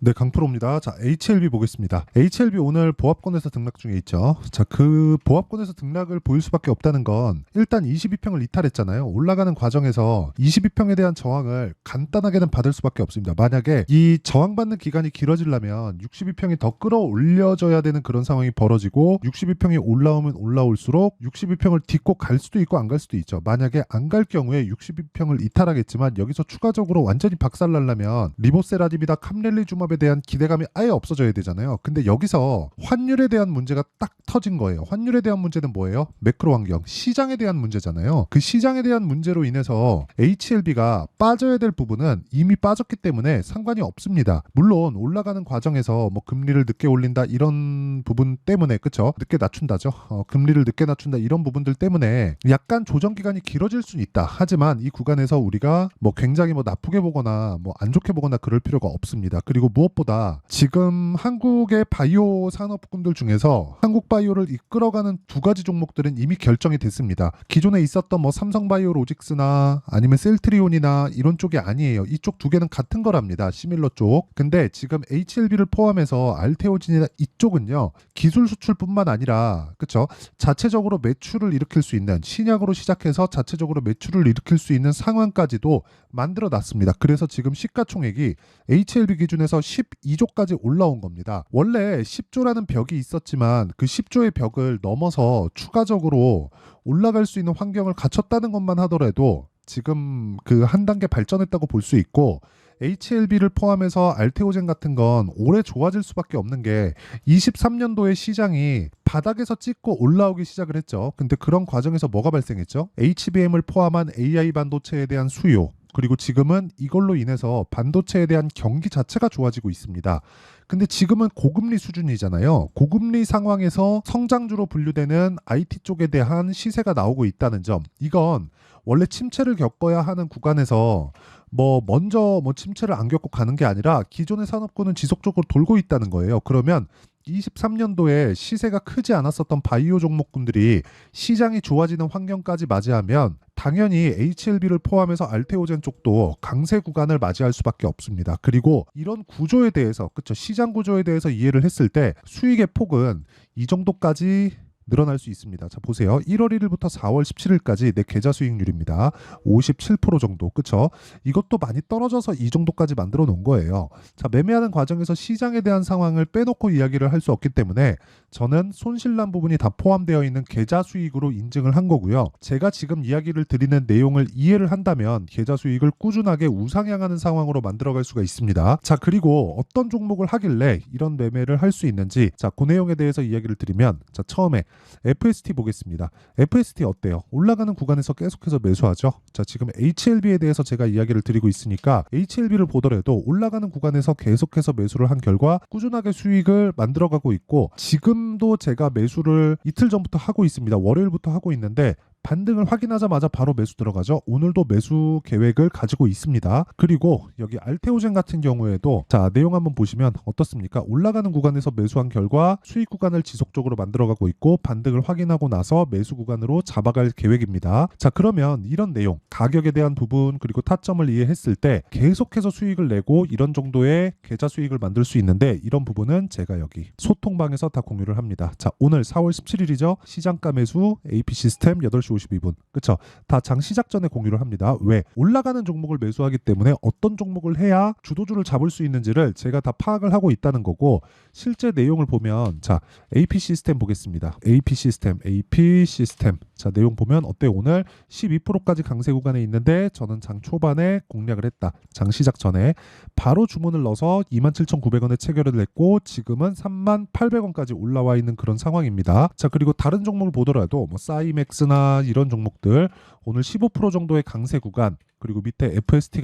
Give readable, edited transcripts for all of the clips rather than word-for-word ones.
네, 강프로입니다. 자, HLB 보겠습니다. HLB 오늘 보합권에서 등락 중에 있죠. 자, 그 보합권에서 등락을 보일 수밖에 없다는 건 일단 22평을 이탈했잖아요. 올라가는 과정에서 22평에 대한 저항을 간단하게는 받을 수밖에 없습니다. 만약에 이 저항받는 기간이 길어지려면 62평이 더 끌어올려져야 되는 그런 상황이 벌어지고 62평이 올라오면 올라올수록 62평을 딛고 갈 수도 있고 안 갈 수도 있죠. 만약에 안 갈 경우에 62평을 이탈하겠지만 여기서 추가적으로 완전히 박살나려면 리보세라딥이다 캄렐리 주마 에 대한 기대감이 아예 없어져야 되잖아요. 근데 여기서 환율에 대한 문제가 딱 터진 거예요. 환율에 대한 문제는 뭐예요? 매크로 환경, 시장에 대한 문제잖아요. 그 시장에 대한 문제로 인해서 HLB가 빠져야 될 부분은 이미 빠졌기 때문에 상관이 없습니다. 물론 올라가는 과정에서 뭐 금리를 늦게 올린다 이런 부분 때문에 그쵸? 늦게 낮춘다죠. 금리를 늦게 낮춘다 이런 부분들 때문에 약간 조정 기간이 길어질 수는 있다. 하지만 이 구간에서 우리가 뭐 굉장히 뭐 나쁘게 보거나 뭐 안 좋게 보거나 그럴 필요가 없습니다. 그리고 무엇보다 지금 한국의 바이오 산업군들 중에서 한국 바이오를 이끌어가는 두 가지 종목들은 이미 결정이 됐습니다. 기존에 있었던 뭐 삼성바이오로직스나 아니면 셀트리온이나 이런 쪽이 아니에요. 이쪽 두 개는 같은 거랍니다. 시밀러 쪽. 근데 지금 HLB를 포함해서 알테오진이나 이쪽은요. 기술 수출뿐만 아니라 그쵸? 자체적으로 매출을 일으킬 수 있는 신약으로 시작해서 자체적으로 매출을 일으킬 수 있는 상황까지도 만들어 놨습니다. 그래서 지금 시가총액이 HLB 기준에서 12조까지 올라온 겁니다. 원래 10조라는 벽이 있었지만 그 10조의 벽을 넘어서 추가적으로 올라갈 수 있는 환경을 갖췄다는 것만 하더라도 지금 그 한 단계 발전했다고 볼 수 있고 HLB를 포함해서 알테오젠 같은 건 올해 좋아질 수밖에 없는 게 23년도에 시장이 바닥에서 찍고 올라오기 시작을 했죠. 근데 그런 과정에서 뭐가 발생했죠? HBM을 포함한 AI 반도체에 대한 수요 그리고 지금은 이걸로 인해서 반도체에 대한 경기 자체가 좋아지고 있습니다. 근데 지금은 고금리 수준이잖아요. 고금리 상황에서 성장주로 분류되는 IT 쪽에 대한 시세가 나오고 있다는 점. 이건 원래 침체를 겪어야 하는 구간에서 뭐 먼저 뭐 침체를 안 겪고 가는 게 아니라 기존의 산업군은 지속적으로 돌고 있다는 거예요. 그러면 23년도에 시세가 크지 않았었던 바이오 종목군들이 시장이 좋아지는 환경까지 맞이하면 당연히 HLB를 포함해서 알테오젠 쪽도 강세 구간을 맞이할 수밖에 없습니다. 그리고 이런 구조에 대해서 그쵸 시장 구조에 대해서 이해를 했을 때 수익의 폭은 이 정도까지 늘어날 수 있습니다. 자 보세요. 1월 1일부터 4월 17일까지 내 계좌 수익률입니다. 57% 정도. 그쵸? 이것도 많이 떨어져서 이 정도까지 만들어 놓은 거예요. 자 매매하는 과정에서 시장에 대한 상황을 빼놓고 이야기를 할 수 없기 때문에 저는 손실난 부분이 다 포함되어 있는 계좌 수익으로 인증을 한 거고요. 제가 지금 이야기를 드리는 내용을 이해를 한다면 계좌 수익을 꾸준하게 우상향하는 상황으로 만들어갈 수가 있습니다. 자 그리고 어떤 종목을 하길래 이런 매매를 할 수 있는지 자 그 내용에 대해서 이야기를 드리면 자 처음에 FST 보겠습니다. FST 어때요? 올라가는 구간에서 계속해서 매수하죠. 자 지금 HLB에 대해서 제가 이야기를 드리고 있으니까 HLB를 보더라도 올라가는 구간에서 계속해서 매수를 한 결과 꾸준하게 수익을 만들어가고 있고 지금도 제가 매수를 이틀 전부터 하고 있습니다. 월요일부터 하고 있는데 반등을 확인하자마자 바로 매수 들어가죠. 오늘도 매수 계획을 가지고 있습니다. 그리고 여기 알테오젠 같은 경우에도 자 내용 한번 보시면 어떻습니까? 올라가는 구간에서 매수한 결과 수익 구간을 지속적으로 만들어가고 있고 반등을 확인하고 나서 매수 구간으로 잡아갈 계획입니다. 자 그러면 이런 내용 가격에 대한 부분 그리고 타점을 이해했을 때 계속해서 수익을 내고 이런 정도의 계좌 수익을 만들 수 있는데 이런 부분은 제가 여기 소통방에서 다 공유를 합니다. 자 오늘 4월 17일이죠. 시장가 매수 AP 시스템 8시 52분. 그쵸? 다 장 시작 전에 공유를 합니다. 왜? 올라가는 종목을 매수하기 때문에 어떤 종목을 해야 주도주를 잡을 수 있는지를 제가 다 파악을 하고 있다는 거고 실제 내용을 보면 자 AP 시스템 보겠습니다. AP 시스템 자 내용 보면 어때요? 오늘 12%까지 강세 구간에 있는데 저는 장 초반에 공략을 했다. 장 시작 전에 바로 주문을 넣어서 27,900원에 체결을 했고 지금은 38,800원까지 올라와 있는 그런 상황입니다. 자 그리고 다른 종목을 보더라도 뭐 사이맥스나 이런 종목들 오늘 15% 정도의 강세 구간 그리고 밑에 FST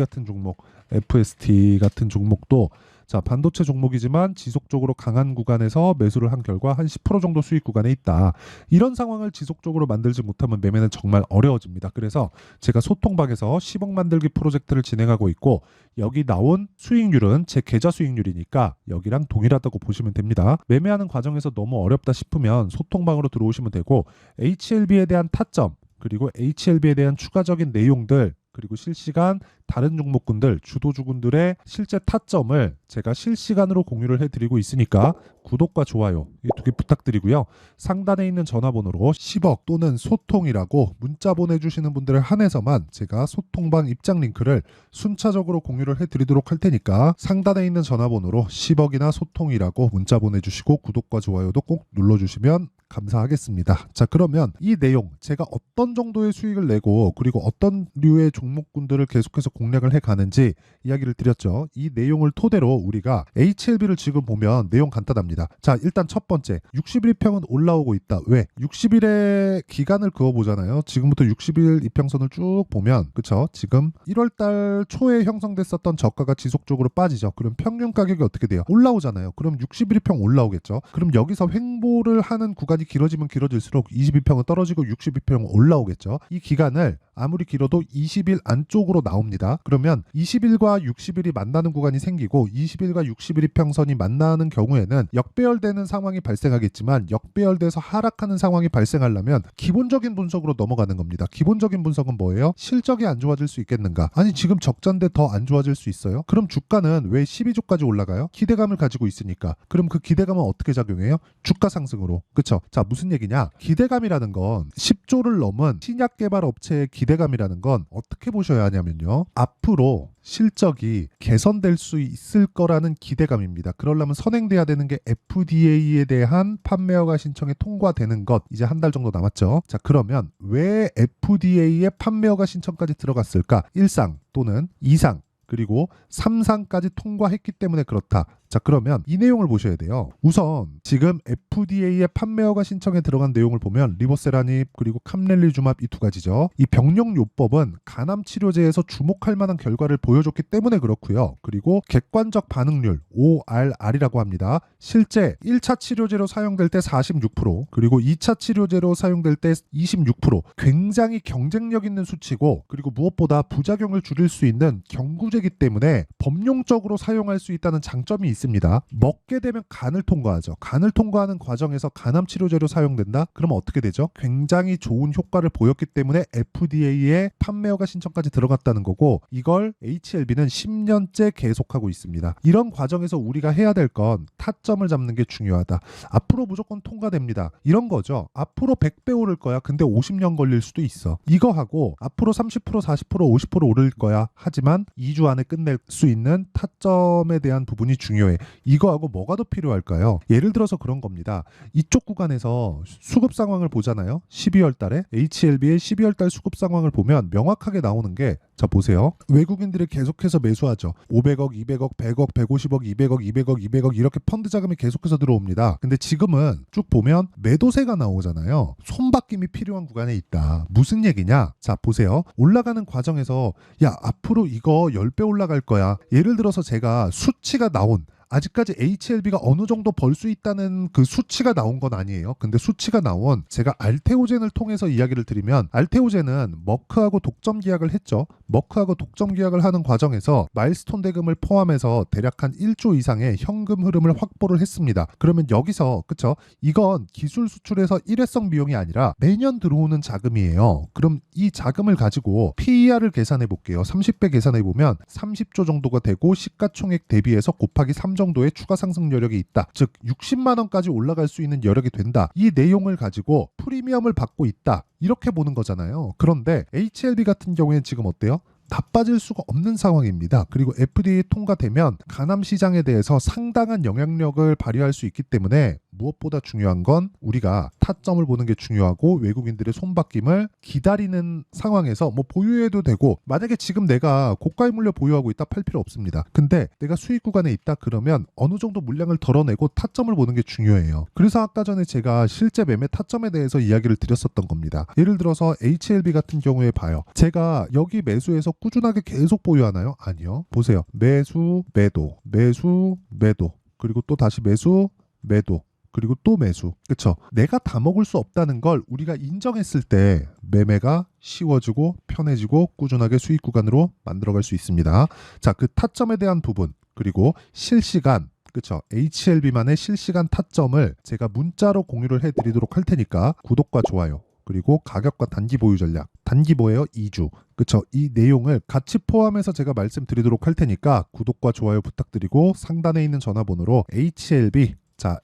같은 종목도 자 반도체 종목이지만 지속적으로 강한 구간에서 매수를 한 결과 한 10% 정도 수익 구간에 있다. 이런 상황을 지속적으로 만들지 못하면 매매는 정말 어려워집니다. 그래서 제가 소통방에서 10억 만들기 프로젝트를 진행하고 있고 여기 나온 수익률은 제 계좌 수익률이니까 여기랑 동일하다고 보시면 됩니다. 매매하는 과정에서 너무 어렵다 싶으면 소통방으로 들어오시면 되고 HLB에 대한 타점 그리고 HLB에 대한 추가적인 내용들 그리고 실시간 다른 종목군들, 주도주군들의 실제 타점을 제가 실시간으로 공유를 해드리고 있으니까 구독과 좋아요 이 두 개 부탁드리고요. 상단에 있는 전화번호로 10억 또는 소통이라고 문자 보내주시는 분들을 한해서만 제가 소통방 입장 링크를 순차적으로 공유를 해드리도록 할 테니까 상단에 있는 전화번호로 10억이나 소통이라고 문자 보내주시고 구독과 좋아요도 꼭 눌러주시면 감사하겠습니다. 자, 그러면 이 내용 제가 어떤 정도의 수익을 내고 그리고 어떤 류의 종목군들을 계속해서 공략을 해가는지 이야기를 드렸죠. 이 내용을 토대로 우리가 HLB를 지금 보면 내용 간단합니다. 자, 일단 첫 번째 60일 이평은 올라오고 있다. 왜? 60일의 기간을 그어보잖아요. 지금부터 60일 이평선을 쭉 보면 그쵸? 지금 1월달 초에 형성됐었던 저가가 지속적으로 빠지죠. 그럼 평균 가격이 어떻게 돼요? 올라오잖아요. 그럼 60일 이평 올라오겠죠. 그럼 여기서 횡보를 하는 구간이 길어지면 길어질수록 22평은 떨어지고 62평은 올라오겠죠. 이 기간을 아무리 길어도 20일 안쪽으로 나옵니다. 그러면 20일과 60일이 만나는 구간이 생기고 20일과 60일 이평선이 만나는 경우에는 역배열되는 상황이 발생하겠지만 역배열돼서 하락하는 상황이 발생하려면 기본적인 분석으로 넘어가는 겁니다. 기본적인 분석은 뭐예요? 실적이 안 좋아질 수 있겠는가? 아니 지금 적자인데 더 안 좋아질 수 있어요? 그럼 주가는 왜 12조까지 올라가요? 기대감을 가지고 있으니까. 그럼 그 기대감은 어떻게 작용해요? 주가 상승으로. 그쵸? 자, 무슨 얘기냐? 기대감이라는 건 10조를 넘은 신약 개발 업체의 기대감이라는 건 어떻게 보셔야 하냐면요. 앞으로 실적이 개선될 수 있을 거라는 기대감입니다. 그러려면 선행돼야 되는 게 FDA에 대한 판매 허가 신청이 통과되는 것. 이제 한 달 정도 남았죠. 자, 그러면 왜 FDA의 판매 허가 신청까지 들어갔을까? 1상 또는 2상 그리고 3상까지 통과했기 때문에 그렇다. 자, 그러면 이 내용을 보셔야 돼요. 우선 지금 FDA의 판매 허가 신청에 들어간 내용을 보면 리보세라닙 그리고 캄렐리주맙 이 두 가지죠. 이 병력요법은 간암 치료제에서 주목할 만한 결과를 보여줬기 때문에 그렇고요. 그리고 객관적 반응률 ORR이라고 합니다. 실제 1차 치료제로 사용될 때 46% 그리고 2차 치료제로 사용될 때 26% 굉장히 경쟁력 있는 수치고 그리고 무엇보다 부작용을 줄일 수 있는 경구제이기 때문에 법용적으로 사용할 수 있다는 장점이 있습니다. 먹게 되면 간을 통과하죠. 간을 통과하는 과정에서 간암 치료제로 사용된다? 그러면 어떻게 되죠? 굉장히 좋은 효과를 보였기 때문에 FDA의 판매 허가 신청까지 들어갔다는 거고 이걸 HLB는 10년째 계속하고 있습니다. 이런 과정에서 우리가 해야 될 건 타점을 잡는 게 중요하다. 앞으로 무조건 통과됩니다. 이런 거죠. 앞으로 100배 오를 거야. 근데 50년 걸릴 수도 있어. 이거 하고 앞으로 30%, 40%, 50% 오를 거야. 하지만 2주 안에 끝낼 수 있는 타점에 대한 부분이 중요해. 이거하고 뭐가 더 필요할까요? 예를 들어서 그런 겁니다. 이쪽 구간에서 수급 상황을 보잖아요. 12월 달에 HLB의 12월 달 수급 상황을 보면 명확하게 나오는 게 자 보세요. 외국인들이 계속해서 매수하죠. 500억, 200억, 100억, 150억, 200억, 200억, 200억 이렇게 펀드 자금이 계속해서 들어옵니다. 근데 지금은 쭉 보면 매도세가 나오잖아요. 손바뀜이 필요한 구간에 있다. 무슨 얘기냐? 자 보세요. 올라가는 과정에서 야 앞으로 이거 10배 올라갈 거야. 예를 들어서 제가 수치가 나온 아직까지 HLB가 어느 정도 벌 수 있다는 그 수치가 나온 건 아니에요. 근데 수치가 나온 제가 알테오젠을 통해서 이야기를 드리면 알테오젠은 머크하고 독점 계약을 했죠. 머크하고 독점 계약을 하는 과정에서 마일스톤 대금을 포함해서 대략 한 1조 이상의 현금 흐름을 확보를 했습니다. 그러면 여기서 그쵸? 이건 기술 수출에서 일회성 비용이 아니라 매년 들어오는 자금이에요. 그럼 이 자금을 가지고 PER을 계산해 볼게요. 30배 계산해 보면 30조 정도가 되고 시가총액 대비해서 곱하기 3 정도의 추가 상승 여력이 있다. 즉 60만 원까지 올라갈 수 있는 여력이 된다. 이 내용을 가지고 프리미엄을 받고 있다. 이렇게 보는 거잖아요. 그런데 HLB 같은 경우에는 지금 어때요? 나빠질 수가 없는 상황입니다. 그리고 FDA 통과되면 간암 시장에 대해서 상당한 영향력을 발휘할 수 있기 때문에 무엇보다 중요한 건 우리가 타점을 보는 게 중요하고 외국인들의 손바뀜을 기다리는 상황에서 뭐 보유해도 되고 만약에 지금 내가 고가의 물량 보유하고 있다 팔 필요 없습니다. 근데 내가 수익 구간에 있다 그러면 어느 정도 물량을 덜어내고 타점을 보는 게 중요해요. 그래서 아까 전에 제가 실제 매매 타점에 대해서 이야기를 드렸었던 겁니다. 예를 들어서 HLB 같은 경우에 봐요. 제가 여기 매수해서 꾸준하게 계속 보유하나요? 아니요. 보세요. 매수, 매도, 매수, 매도 그리고 또 다시 매수, 매도 그리고 또 매수. 그쵸? 내가 다 먹을 수 없다는 걸 우리가 인정했을 때 매매가 쉬워지고 편해지고 꾸준하게 수익 구간으로 만들어갈 수 있습니다. 자, 그 타점에 대한 부분 그리고 실시간 그쵸? HLB만의 실시간 타점을 제가 문자로 공유를 해드리도록 할 테니까 구독과 좋아요 그리고 가격과 단기 보유 전략. 단기 뭐예요? 2주. 그쵸? 이 내용을 같이 포함해서 제가 말씀드리도록 할 테니까 구독과 좋아요 부탁드리고 상단에 있는 전화번호로 HLB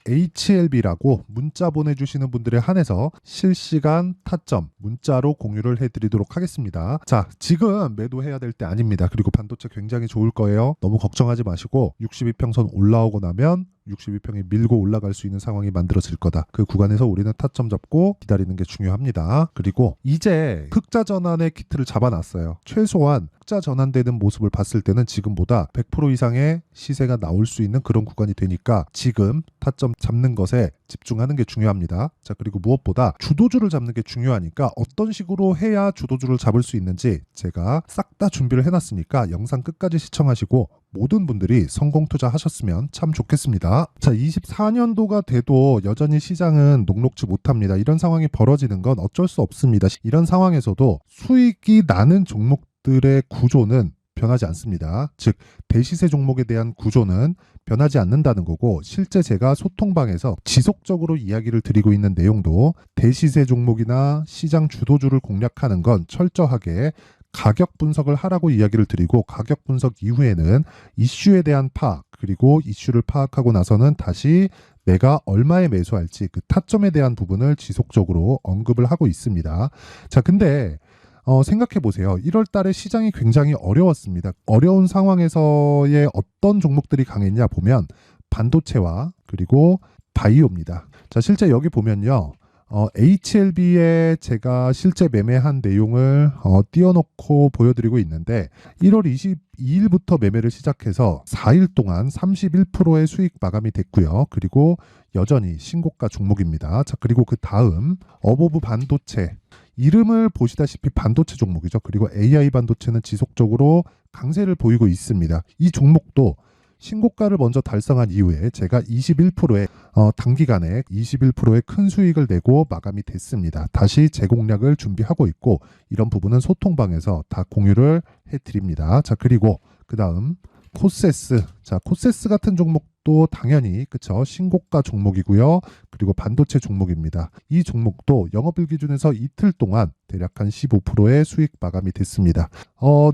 HLB라고 문자 보내주시는 분들에 한해서 실시간 타점 문자로 공유를 해드리도록 하겠습니다. 자, 지금 매도해야 될 때 아닙니다. 그리고 반도체 굉장히 좋을 거예요. 너무 걱정하지 마시고 62평선 올라오고 나면 62평이 밀고 올라갈 수 있는 상황이 만들어질 거다. 그 구간에서 우리는 타점 잡고 기다리는 게 중요합니다. 그리고 이제 흑자 전환의 키트를 잡아놨어요. 최소한 흑자 전환되는 모습을 봤을 때는 지금보다 100% 이상의 시세가 나올 수 있는 그런 구간이 되니까 지금 타점 잡는 것에 집중하는 게 중요합니다. 자, 그리고 무엇보다 주도주를 잡는 게 중요하니까 어떤 식으로 해야 주도주를 잡을 수 있는지 제가 싹 다 준비를 해놨으니까 영상 끝까지 시청하시고 모든 분들이 성공 투자하셨으면 참 좋겠습니다. 자, 24년도가 돼도 여전히 시장은 녹록지 못합니다. 이런 상황이 벌어지는 건 어쩔 수 없습니다. 이런 상황에서도 수익이 나는 종목들의 구조는 변하지 않습니다. 즉, 대시세 종목에 대한 구조는 변하지 않는다는 거고, 실제 제가 소통방에서 지속적으로 이야기를 드리고 있는 내용도 대시세 종목이나 시장 주도주를 공략하는 건 철저하게 가격 분석을 하라고 이야기를 드리고, 가격 분석 이후에는 이슈에 대한 파악, 그리고 이슈를 파악하고 나서는 다시 내가 얼마에 매수할지 그 타점에 대한 부분을 지속적으로 언급을 하고 있습니다. 자, 근데 생각해 보세요. 1월 달에 시장이 굉장히 어려웠습니다. 어려운 상황에서의 어떤 종목들이 강했냐 보면 반도체와 그리고 바이오입니다. 자, 실제 여기 보면요. HLB에 제가 실제 매매한 내용을 띄워놓고 보여드리고 있는데 1월 22일부터 매매를 시작해서 4일 동안 31%의 수익 마감이 됐고요. 그리고 여전히 신고가 종목입니다. 자, 그리고 그 다음 어보브 반도체, 이름을 보시다시피 반도체 종목이죠. 그리고 AI 반도체는 지속적으로 강세를 보이고 있습니다. 이 종목도 신고가를 먼저 달성한 이후에 제가 21%의 단기간에 21%의 큰 수익을 내고 마감이 됐습니다. 다시 재공략을 준비하고 있고, 이런 부분은 소통방에서 다 공유를 해드립니다. 자, 그리고 그 다음 코세스. 자, 코세스 같은 종목도 당연히 그쵸, 신고가 종목이고요. 그리고 반도체 종목입니다. 이 종목도 영업일 기준에서 이틀 동안 대략 한 15%의 수익 마감이 됐습니다.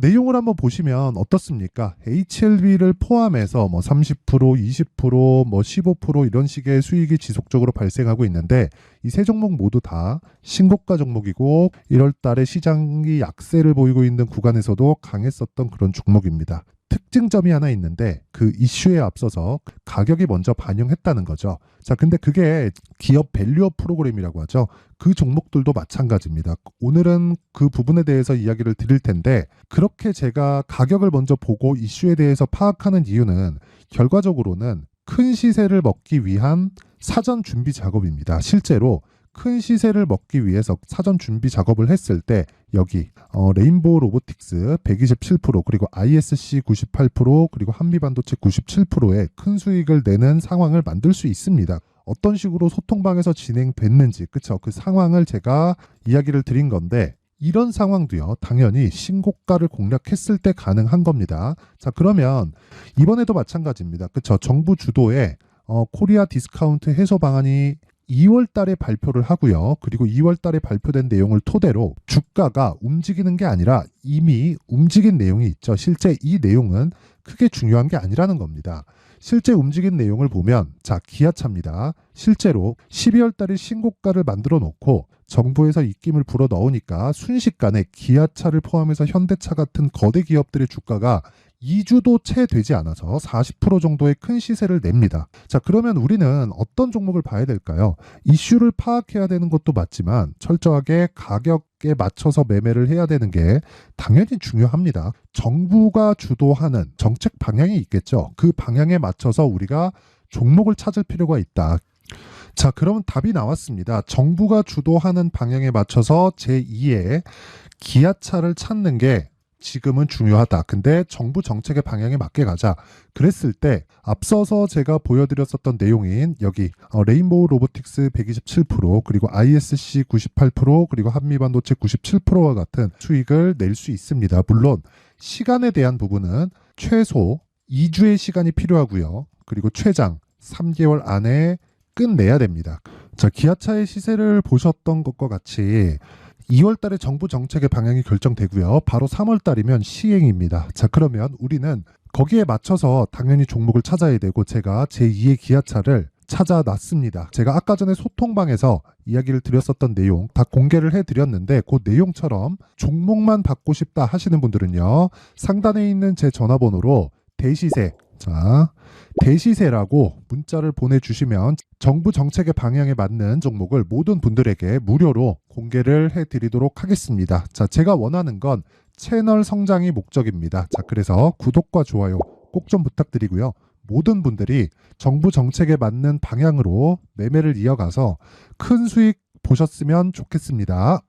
내용을 한번 보시면 어떻습니까? HLB를 포함해서 30%, 20%, 15% 이런 식의 수익이 지속적으로 발생하고 있는데, 이 세 종목 모두 다 신고가 종목이고 1월 달에 시장이 약세를 보이고 있는 구간에서도 강했었던 그런 종목입니다. 특징점이 하나 있는데 그 이슈에 앞서서 가격이 먼저 반영했다는 거죠. 자, 근데 그게 기업 밸류업 프로그램이라고 하죠. 그 종목들도 마찬가지입니다. 오늘은 그 부분에 대해서 이야기를 드릴 텐데, 그렇게 제가 가격을 먼저 보고 이슈에 대해서 파악하는 이유는 결과적으로는 큰 시세를 먹기 위한 사전 준비 작업입니다. 실제로 큰 시세를 먹기 위해서 사전 준비 작업을 했을 때 여기 레인보우 로보틱스 127%, 그리고 ISC 98%, 그리고 한미반도체 97%의 큰 수익을 내는 상황을 만들 수 있습니다. 어떤 식으로 소통방에서 진행됐는지, 그쵸? 그 상황을 제가 이야기를 드린 건데, 이런 상황도요, 당연히 신고가를 공략했을 때 가능한 겁니다. 자, 그러면 이번에도 마찬가지입니다. 그쵸? 정부 주도의 코리아 디스카운트 해소 방안이 2월 달에 발표를 하고요. 그리고 2월 달에 발표된 내용을 토대로 주가가 움직이는 게 아니라 이미 움직인 내용이 있죠. 실제 이 내용은 크게 중요한 게 아니라는 겁니다. 실제 움직인 내용을 보면, 자, 기아차입니다. 실제로 12월 달에 신고가를 만들어 놓고 정부에서 입김을 불어 넣으니까 순식간에 기아차를 포함해서 현대차 같은 거대 기업들의 주가가 2주도 채 되지 않아서 40% 정도의 큰 시세를 냅니다. 자, 그러면 우리는 어떤 종목을 봐야 될까요? 이슈를 파악해야 되는 것도 맞지만 철저하게 가격에 맞춰서 매매를 해야 되는 게 당연히 중요합니다. 정부가 주도하는 정책 방향이 있겠죠. 그 방향에 맞춰서 우리가 종목을 찾을 필요가 있다. 자, 그러면 답이 나왔습니다. 정부가 주도하는 방향에 맞춰서 제2의 기아차를 찾는 게 지금은 중요하다. 근데 정부 정책의 방향에 맞게 가자. 그랬을 때 앞서서 제가 보여드렸었던 내용인 여기 레인보우 로보틱스 127%, 그리고 ISC 98%, 그리고 한미반도체 97%와 같은 수익을 낼 수 있습니다. 물론 시간에 대한 부분은 최소 2주의 시간이 필요하고요. 그리고 최장 3개월 안에 끝내야 됩니다. 자, 기아차의 시세를 보셨던 것과 같이 2월 달에 정부 정책의 방향이 결정되고요. 바로 3월 달이면 시행입니다. 자, 그러면 우리는 거기에 맞춰서 당연히 종목을 찾아야 되고 제가 제2의 기아차를 찾아놨습니다. 제가 아까 전에 소통방에서 이야기를 드렸었던 내용 다 공개를 해드렸는데 그 내용처럼 종목만 받고 싶다 하시는 분들은요. 상단에 있는 제 전화번호로 대시세, 자, 대시세라고 문자를 보내주시면 정부 정책의 방향에 맞는 종목을 모든 분들에게 무료로 공개를 해드리도록 하겠습니다. 자, 제가 원하는 건 채널 성장이 목적입니다. 자, 그래서 구독과 좋아요 꼭 좀 부탁드리고요. 모든 분들이 정부 정책에 맞는 방향으로 매매를 이어가서 큰 수익 보셨으면 좋겠습니다.